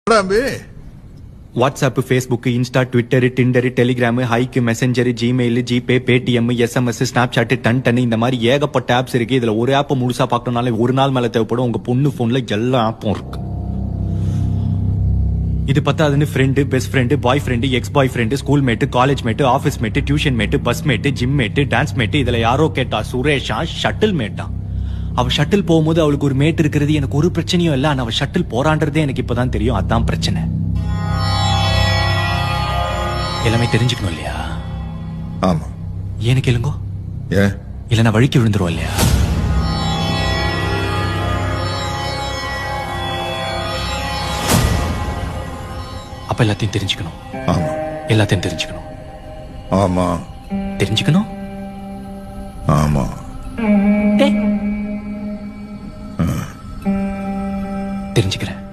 WhatsApp, Facebook, Insta, Twitter, Tinder, Telegram, Hike, Messenger, Gmail, GPay, Paytm, SMS, Snapchat, டன் இந்த மாதிரி ஏகப்பட்ட apps இருக்கு. இதுல ஒரு ஆப் முழுசா பார்க்கணும்னாலே ஒரு நாள் மேல தேவைப்படும். உங்க பொண்ணு போன்ல எல்லா ஆப்பும் இருக்கு. இது பத்தாதுன்னு friend, best friend, boy friend, ex boy friend, school mate, college mate, office mate, tuition mate, bus mate, gym mate, dance mate. இதுல யாரோ கேட்டா சுரேஷா ஷட்டில் மேட்டா. அவ ஷட்டில் போகும்போது அவளுக்கு ஒரு மேட் இருக்கிறது எனக்கு ஒரு பிரச்சனையும் இல்ல. ஆனா அவ ஷட்டில் போறான்றதே எனக்கு இப்பதான் தெரியும். அதான் பிரச்சனை. எல்லாமே தெரிஞ்சுக்கணும் இல்லையா? ஆமா. ஏன்னு கேளுங்கோ. இல்லைன்னா வழிக்கு விழுந்துரும் இல்லையா? அப்ப எல்லாத்தையும் தெரிஞ்சுக்கணும். ஆமா. எல்லாத்தையும் தெரிஞ்சுக்கணும். ஆமா. தெரிஞ்சுக்கணும். ஆமா. தெரிஞ்சுக்கிறேன்.